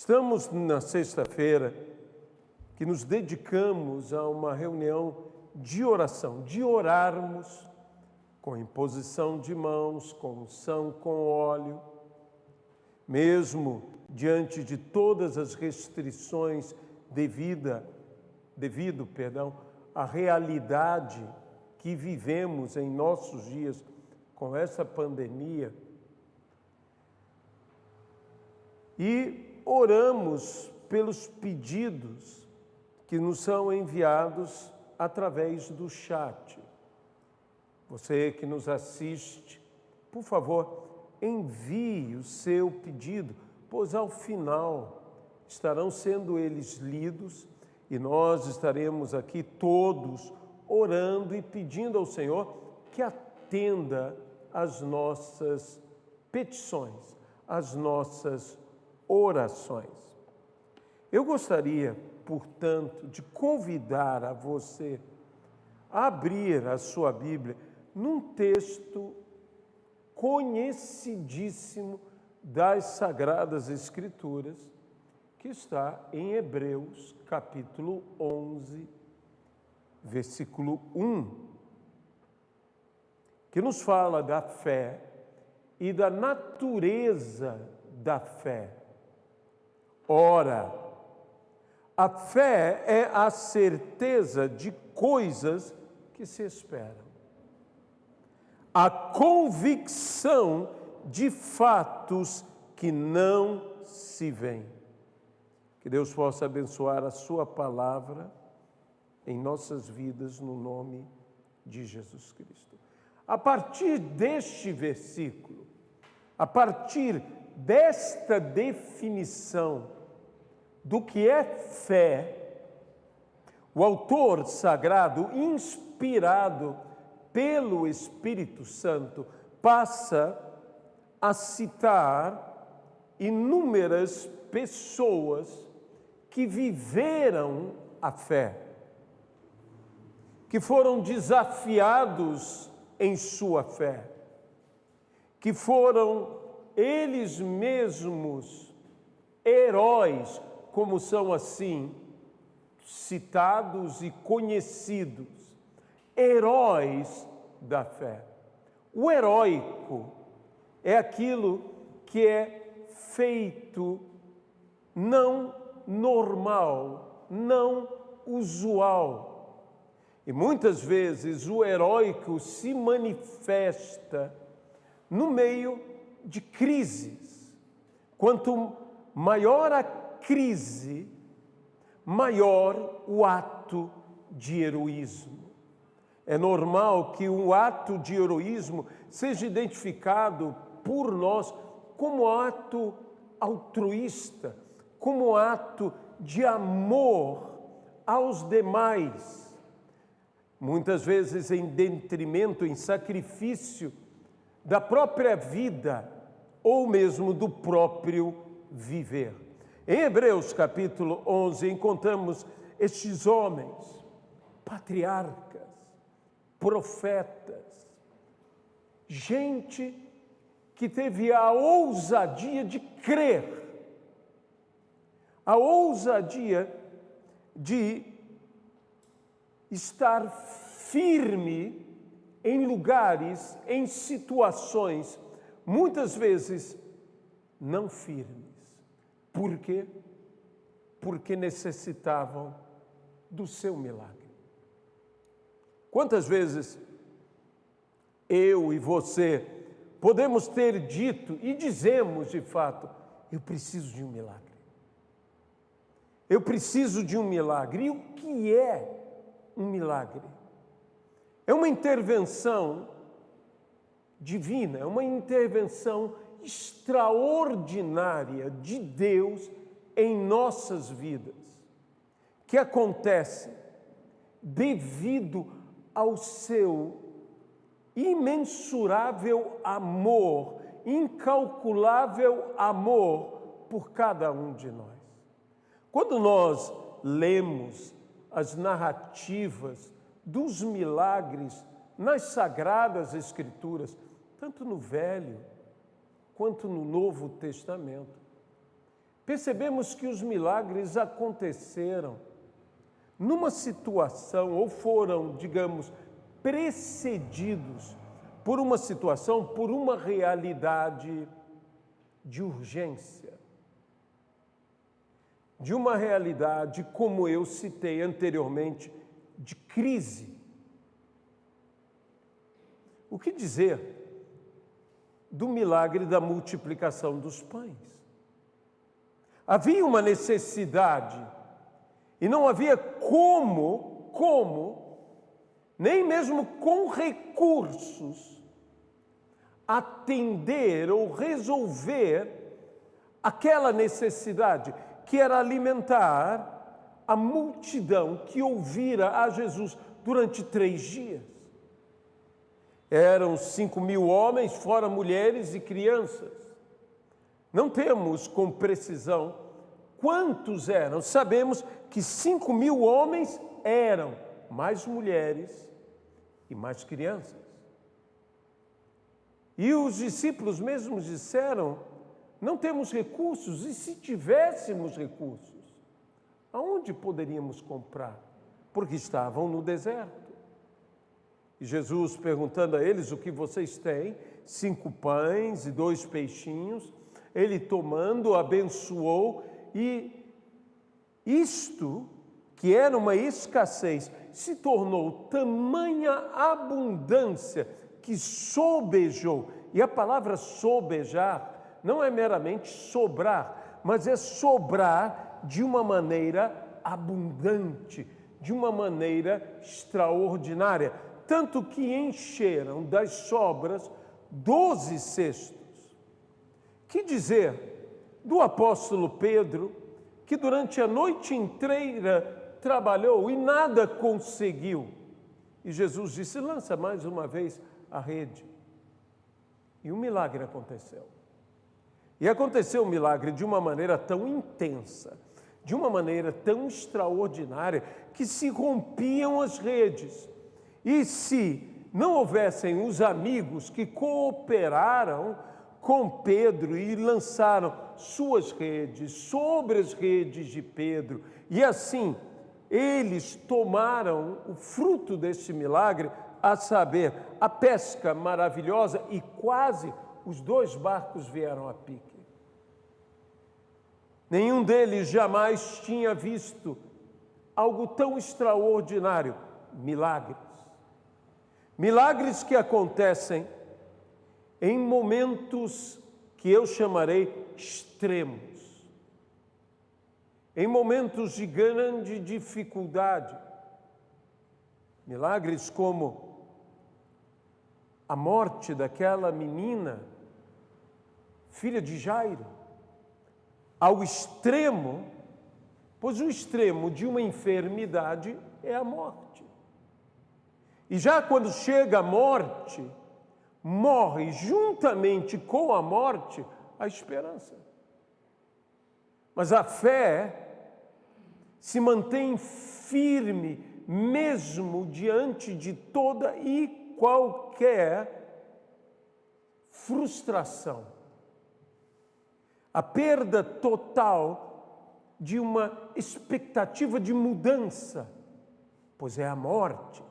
Estamos na sexta-feira que nos dedicamos a uma reunião de oração, de orarmos com imposição de mãos, com unção, com óleo, mesmo diante de todas as restrições devido à realidade que vivemos em nossos dias com essa pandemia. E oramos pelos pedidos que nos são enviados através do chat. Você que nos assiste, por favor, envie o seu pedido, pois ao final estarão sendo eles lidos e nós estaremos aqui todos orando e pedindo ao Senhor que atenda às nossas petições, às nossas orações. Eu gostaria, portanto, de convidar a você a abrir a sua Bíblia num texto conhecidíssimo das Sagradas Escrituras, que está em Hebreus, capítulo 11, versículo 1, que nos fala da fé e da natureza da fé. Ora, a fé é a certeza de coisas que se esperam, a convicção de fatos que não se veem. Que Deus possa abençoar a sua palavra em nossas vidas, no nome de Jesus Cristo. A partir deste versículo, a partir desta definição do que é fé, o autor sagrado, inspirado pelo Espírito Santo, passa a citar inúmeras pessoas que viveram a fé, que foram desafiados em sua fé, que foram eles mesmos heróis, como são assim citados e conhecidos, heróis da fé. O heróico é aquilo que é feito não normal, não usual. E muitas vezes o heróico se manifesta no meio de crises. Quanto maior a crise, maior o ato de heroísmo. É normal que um ato de heroísmo seja identificado por nós como ato altruísta, como ato de amor aos demais, muitas vezes em detrimento, em sacrifício da própria vida ou mesmo do próprio viver. Em Hebreus capítulo 11 encontramos estes homens, patriarcas, profetas, gente que teve a ousadia de crer, a ousadia de estar firme em lugares, em situações, muitas vezes não firmes. Por quê? Porque necessitavam do seu milagre. Quantas vezes eu e você podemos ter dito e dizemos de fato, eu preciso de um milagre. Eu preciso de um milagre. E o que é um milagre? É uma intervenção divina, é uma intervenção extraordinária de Deus em nossas vidas, que acontece devido ao seu imensurável amor, incalculável amor por cada um de nós. Quando nós lemos as narrativas dos milagres nas Sagradas Escrituras, tanto no Velho quanto no Novo Testamento, percebemos que os milagres aconteceram numa situação, ou foram, digamos, precedidos por uma situação, por uma realidade de urgência, de uma realidade, como eu citei anteriormente, de crise. O que dizer do milagre da multiplicação dos pães? Havia uma necessidade e não havia como, nem mesmo com recursos, atender ou resolver aquela necessidade, que era alimentar a multidão que ouvira a Jesus durante 3 dias. Eram 5.000 homens, fora mulheres e crianças. Não temos com precisão quantos eram. Sabemos que 5.000 homens eram, mais mulheres e mais crianças. E os discípulos mesmos disseram: não temos recursos, e se tivéssemos recursos, aonde poderíamos comprar? Porque estavam no deserto. E Jesus, perguntando a eles: o que vocês têm? 5 pães e 2 peixinhos. Ele, tomando, abençoou, e isto, que era uma escassez, se tornou tamanha abundância que sobejou. E a palavra sobejar não é meramente sobrar, mas é sobrar de uma maneira abundante, de uma maneira extraordinária. Tanto que encheram das sobras 12 cestos. Que dizer do apóstolo Pedro, que durante a noite inteira trabalhou e nada conseguiu? E Jesus disse: lança mais uma vez a rede. E um milagre aconteceu. E aconteceu um milagre de uma maneira tão intensa, de uma maneira tão extraordinária, que se rompiam as redes. E se não houvessem os amigos que cooperaram com Pedro e lançaram suas redes sobre as redes de Pedro, e assim eles tomaram o fruto deste milagre, a saber, a pesca maravilhosa, e quase os 2 barcos vieram a pique. Nenhum deles jamais tinha visto algo tão extraordinário. Milagres. Milagres que acontecem em momentos que eu chamarei extremos. Em momentos de grande dificuldade. Milagres como a morte daquela menina, filha de Jairo, ao extremo, pois o extremo de uma enfermidade é a morte. E já quando chega a morte, morre juntamente com a morte a esperança. Mas a fé se mantém firme, mesmo diante de toda e qualquer frustração. A perda total de uma expectativa de mudança, pois é a morte.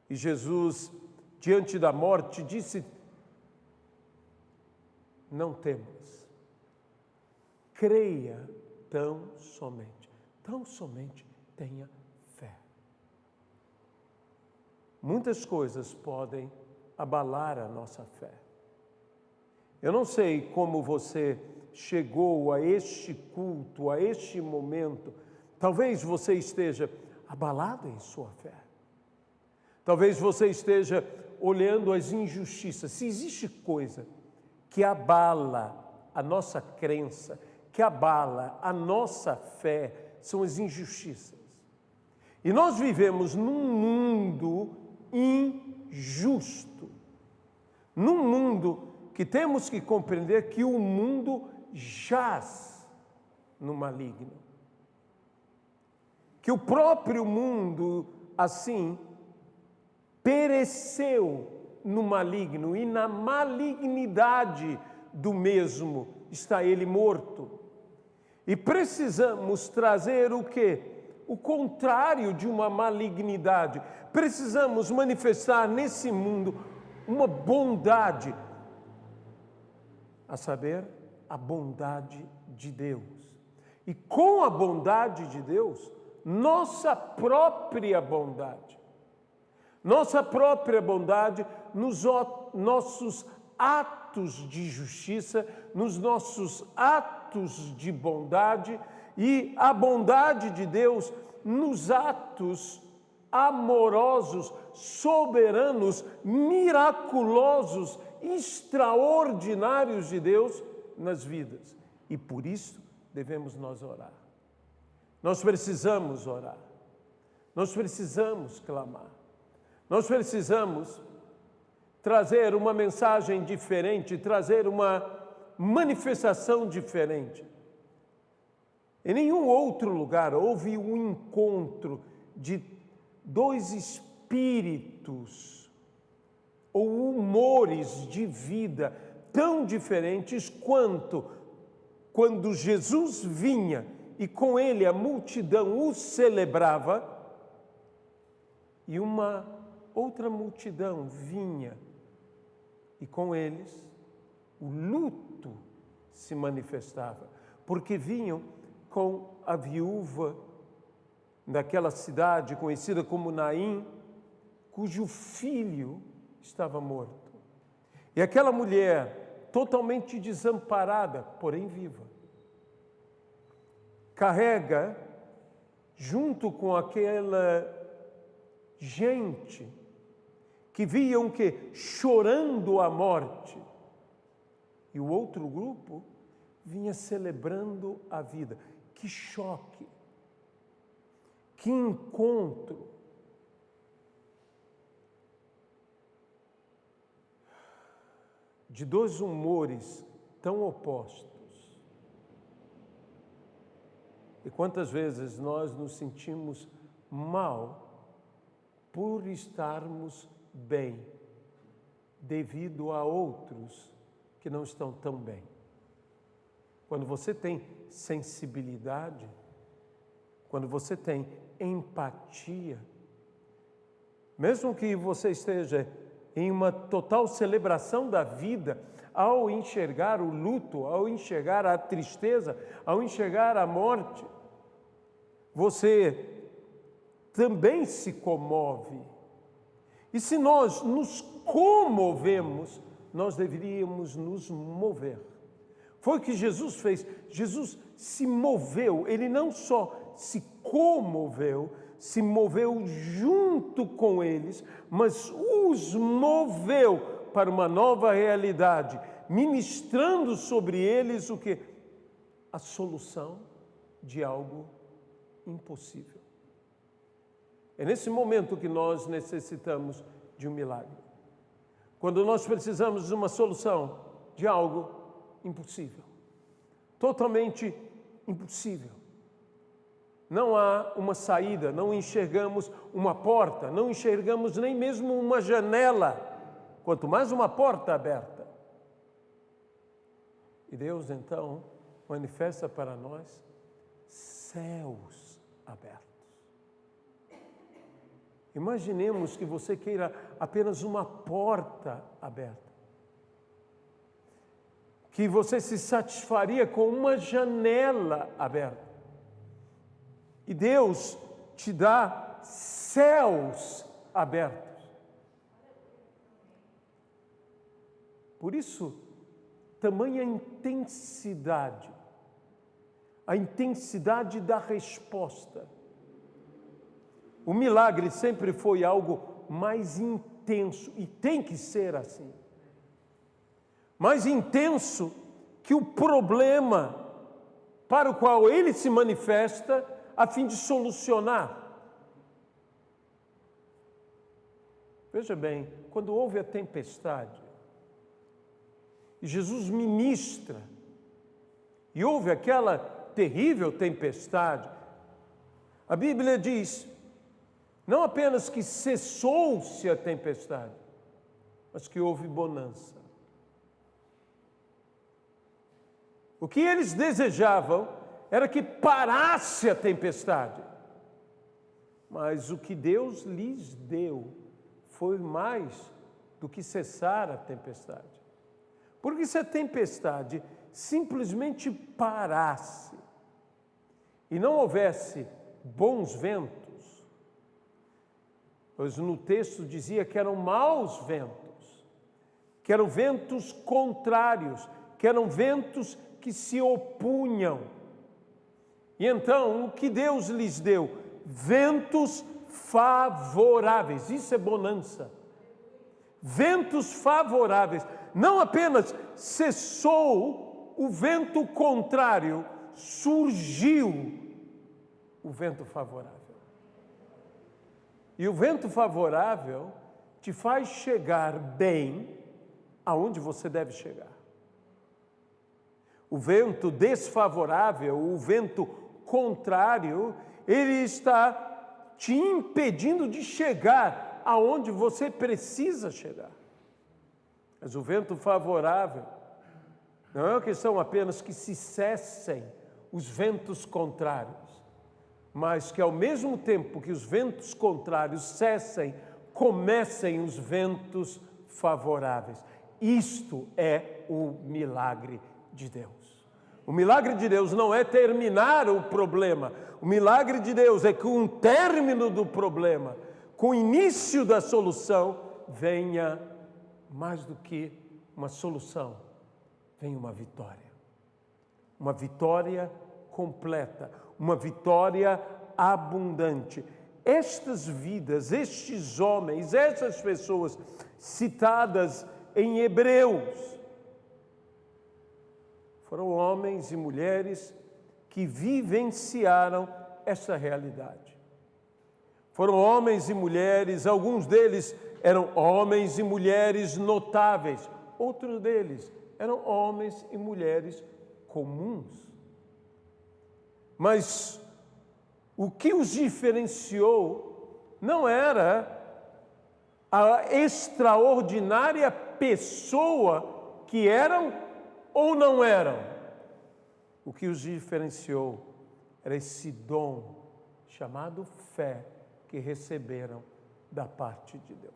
E Jesus, diante da morte, disse: não temas, creia tão somente tenha fé. Muitas coisas podem abalar a nossa fé. Eu não sei como você chegou a este culto, a este momento. Talvez você esteja abalado em sua fé. Talvez você esteja olhando as injustiças. Se existe coisa que abala a nossa crença, que abala a nossa fé, são as injustiças. E nós vivemos num mundo injusto. Num mundo que temos que compreender que o mundo jaz no maligno. Que o próprio mundo, assim, pereceu no maligno, e na malignidade do mesmo está ele morto. E precisamos trazer o quê? O contrário de uma malignidade. Precisamos manifestar nesse mundo uma bondade, a saber, a bondade de Deus. E com a bondade de Deus, nossa própria bondade, nos nossos atos de justiça, nos nossos atos de bondade, e a bondade de Deus nos atos amorosos, soberanos, miraculosos, extraordinários de Deus nas vidas. E por isso devemos nós orar. Nós precisamos orar. Nós precisamos clamar. Nós precisamos trazer uma mensagem diferente, trazer uma manifestação diferente. Em nenhum outro lugar houve um encontro de dois espíritos ou humores de vida tão diferentes quanto quando Jesus vinha e com ele a multidão o celebrava e uma outra multidão vinha e com eles o luto se manifestava, porque vinham com a viúva daquela cidade conhecida como Naim, cujo filho estava morto. E aquela mulher, totalmente desamparada, porém viva, carrega, junto com aquela gente que viam que chorando a morte, e o outro grupo vinha celebrando a vida. Que choque, que encontro. De dois humores tão opostos. E quantas vezes nós nos sentimos mal por estarmos bem, devido a outros que não estão tão bem. Quando você tem sensibilidade, quando você tem empatia, mesmo que você esteja em uma total celebração da vida, ao enxergar o luto, ao enxergar a tristeza, ao enxergar a morte, você também se comove. E se nós nos comovemos, nós deveríamos nos mover. Foi o que Jesus fez. Jesus se moveu, ele não só se comoveu, se moveu junto com eles, mas os moveu para uma nova realidade, ministrando sobre eles o que? A solução de algo impossível. É nesse momento que nós necessitamos de um milagre. Quando nós precisamos de uma solução de algo impossível, totalmente impossível. Não há uma saída, não enxergamos uma porta, não enxergamos nem mesmo uma janela, quanto mais uma porta aberta. E Deus então manifesta para nós céus abertos. Imaginemos que você queira apenas uma porta aberta, que você se satisfaria com uma janela aberta. E Deus te dá céus abertos. Por isso, tamanha intensidade, a intensidade da resposta. O milagre sempre foi algo mais intenso, e tem que ser assim. Mais intenso que o problema para o qual ele se manifesta a fim de solucionar. Veja bem, quando houve a tempestade, e Jesus ministra, e houve aquela terrível tempestade, a Bíblia diz, não apenas que cessou-se a tempestade, mas que houve bonança. O que eles desejavam era que parasse a tempestade. Mas o que Deus lhes deu foi mais do que cessar a tempestade. Porque se a tempestade simplesmente parasse e não houvesse bons ventos, pois no texto dizia que eram maus ventos, que eram ventos contrários, que eram ventos que se opunham. E então, o que Deus lhes deu? Ventos favoráveis. Isso é bonança. Ventos favoráveis. Não apenas cessou o vento contrário, surgiu o vento favorável. E o vento favorável te faz chegar bem aonde você deve chegar. O vento desfavorável, o vento contrário, ele está te impedindo de chegar aonde você precisa chegar. Mas o vento favorável não é uma questão apenas que se cessem os ventos contrários, mas que ao mesmo tempo que os ventos contrários cessem, comecem os ventos favoráveis. Isto é o milagre de Deus. O milagre de Deus não é terminar o problema. O milagre de Deus é que com o término do problema, com o início da solução, venha mais do que uma solução, venha uma vitória. Uma vitória completa, uma vitória abundante. Estas vidas, estes homens, essas pessoas citadas em Hebreus, foram homens e mulheres que vivenciaram essa realidade. Foram homens e mulheres, alguns deles eram homens e mulheres notáveis, outros deles eram homens e mulheres comuns. Mas o que os diferenciou não era a extraordinária pessoa que eram ou não eram. O que os diferenciou era esse dom chamado fé que receberam da parte de Deus.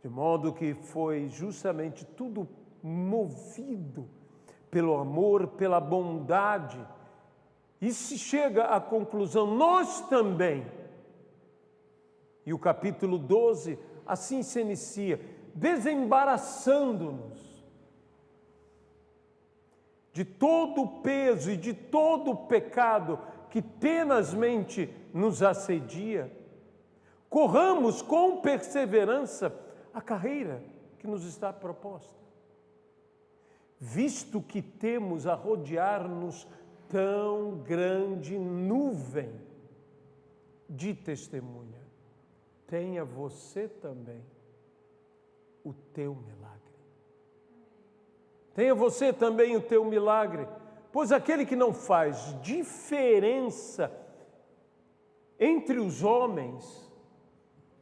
De modo que foi justamente tudo movido pelo amor, pela bondade. E se chega à conclusão, nós também. E o capítulo 12 assim se inicia, desembaraçando-nos de todo o peso e de todo o pecado que tenazmente nos assedia. Corramos com perseverança a carreira que nos está proposta, visto que temos a rodear-nos tão grande nuvem de testemunha. Tenha você também o teu milagre. Tenha você também o teu milagre, pois aquele que não faz diferença entre os homens,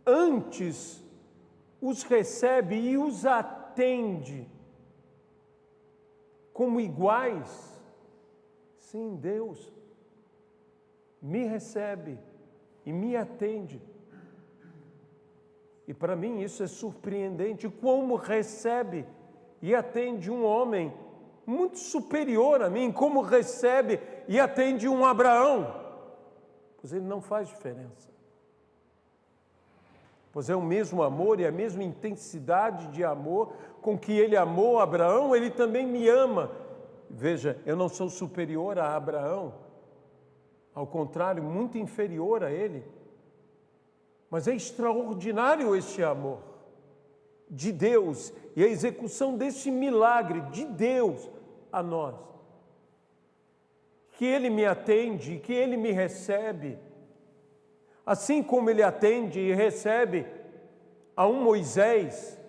antes os recebe e os atende como iguais. Sim, Deus me recebe e me atende. E para mim isso é surpreendente, como recebe e atende um homem muito superior a mim, como recebe e atende um Abraão, pois ele não faz diferença. Pois é o mesmo amor e a mesma intensidade de amor com que ele amou Abraão, ele também me ama. Veja, eu não sou superior a Abraão, ao contrário, muito inferior a ele. Mas é extraordinário este amor de Deus e a execução deste milagre de Deus a nós. Que Ele me atende, que Ele me recebe, assim como Ele atende e recebe a um Moisés,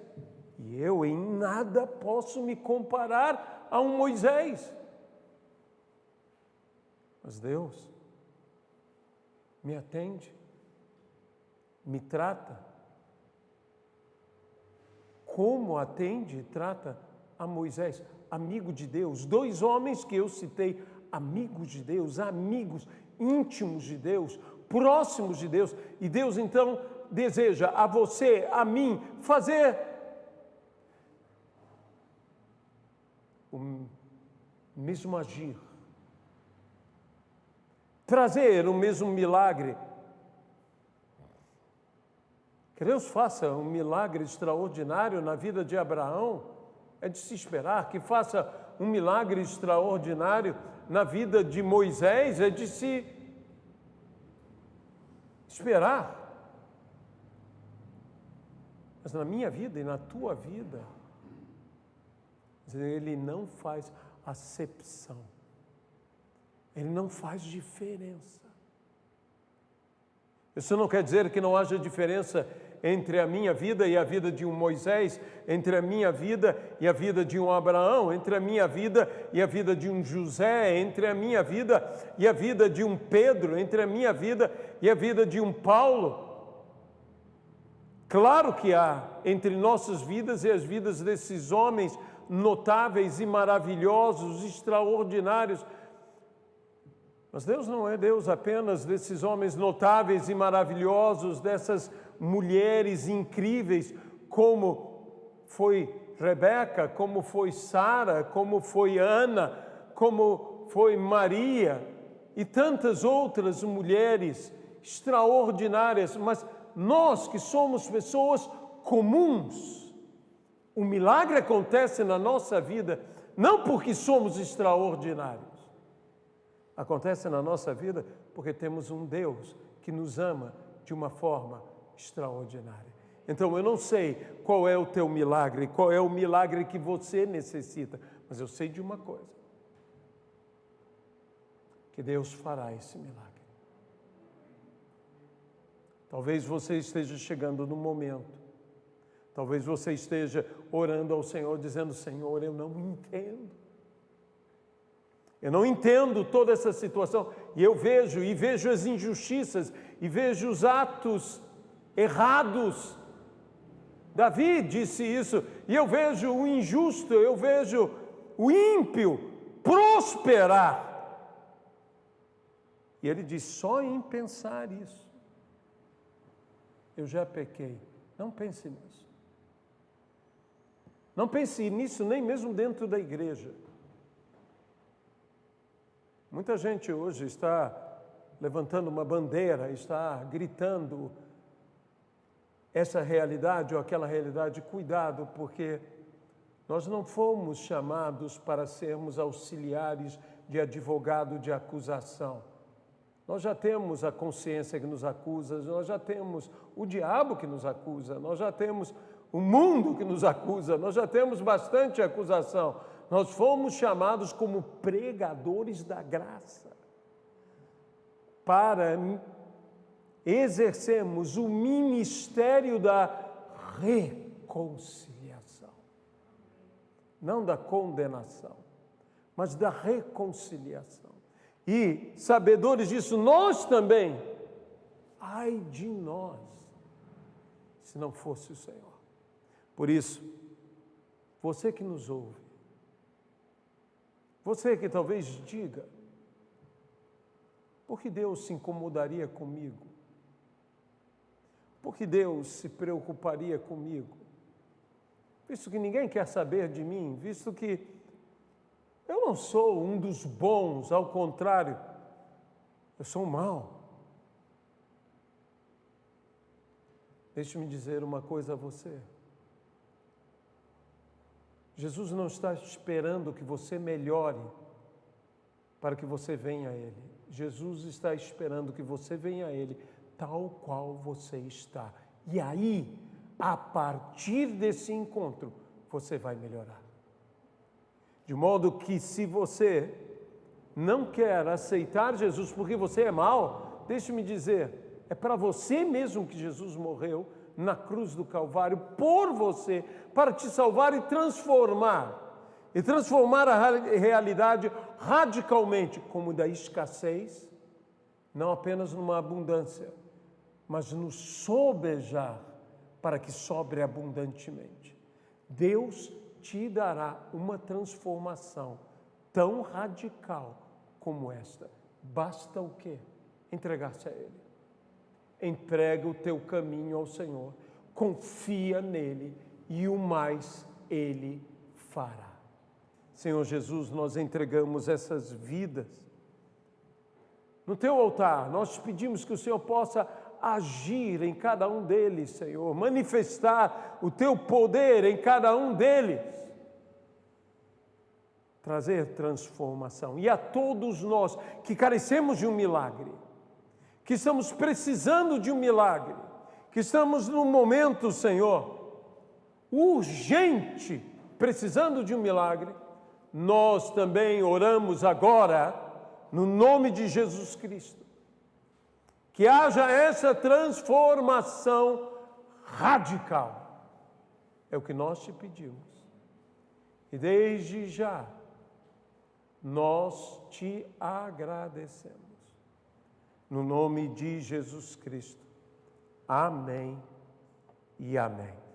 e eu em nada posso me comparar a um Moisés. Mas Deus me atende, me trata, como atende e trata a Moisés, amigo de Deus. Dois homens que eu citei, amigos de Deus, amigos íntimos de Deus, próximos de Deus. E Deus então deseja a você, a mim, fazer o mesmo agir, trazer o mesmo milagre. Que Deus faça um milagre extraordinário na vida de Abraão, é de se esperar. Que faça um milagre extraordinário na vida de Moisés, é de se esperar. Mas na minha vida e na tua vida, Ele não faz acepção. Ele não faz diferença. Isso não quer dizer que não haja diferença entre a minha vida e a vida de um Moisés, entre a minha vida e a vida de um Abraão, entre a minha vida e a vida de um José, entre a minha vida e a vida de um Pedro, entre a minha vida e a vida de um Paulo. Claro que há entre nossas vidas e as vidas desses homens notáveis e maravilhosos, extraordinários. Mas Deus não é Deus apenas desses homens notáveis e maravilhosos, dessas mulheres incríveis, como foi Rebeca, como foi Sara, como foi Ana, como foi Maria e tantas outras mulheres extraordinárias. Mas nós que somos pessoas comuns, o milagre acontece na nossa vida não porque somos extraordinários. Acontece na nossa vida porque temos um Deus que nos ama de uma forma extraordinária. Então, eu não sei qual é o teu milagre, qual é o milagre que você necessita, mas eu sei de uma coisa: que Deus fará esse milagre. Talvez você esteja chegando no momento, talvez você esteja orando ao Senhor, dizendo: Senhor, eu não entendo. Eu não entendo toda essa situação, e eu vejo as injustiças, e vejo os atos errados. Davi disse isso, e eu vejo o injusto, eu vejo o ímpio prosperar. E ele diz: só em pensar isso, eu já pequei. Não pense nisso. Não pense nisso nem mesmo dentro da igreja. Muita gente hoje está levantando uma bandeira, está gritando essa realidade ou aquela realidade. Cuidado, porque nós não fomos chamados para sermos auxiliares de advogado de acusação. Nós já temos a consciência que nos acusa, nós já temos o diabo que nos acusa, nós já temos o mundo que nos acusa, nós já temos bastante acusação. Nós fomos chamados como pregadores da graça para exercermos o ministério da reconciliação. Não da condenação, mas da reconciliação. E, sabedores disso, nós também, ai de nós, se não fosse o Senhor. Por isso, você que nos ouve, você que talvez diga: por que Deus se incomodaria comigo? Por que Deus se preocuparia comigo? Visto que ninguém quer saber de mim, visto que eu não sou um dos bons, ao contrário, eu sou um mau. Deixe-me dizer uma coisa a você. Jesus não está esperando que você melhore para que você venha a Ele. Jesus está esperando que você venha a Ele tal qual você está. E aí, a partir desse encontro, você vai melhorar. De modo que, se você não quer aceitar Jesus porque você é mau, deixe-me dizer, é para você mesmo que Jesus morreu na cruz do Calvário, por você, para te salvar e transformar a realidade radicalmente, como da escassez, não apenas numa abundância, mas no sobejar, para que sobre abundantemente. Deus te dará uma transformação tão radical como esta. Basta o quê? Entregar-se a Ele. Entrega o teu caminho ao Senhor, confia nele e o mais Ele fará. Senhor Jesus, nós entregamos essas vidas no teu altar. Nós te pedimos que o Senhor possa agir em cada um deles, Senhor, manifestar o teu poder em cada um deles, trazer transformação. E a todos nós que carecemos de um milagre, que estamos precisando de um milagre, que estamos num momento, Senhor, urgente, precisando de um milagre, nós também oramos agora, no nome de Jesus Cristo, que haja essa transformação radical. É o que nós te pedimos. E desde já, nós te agradecemos. No nome de Jesus Cristo. Amém e amém.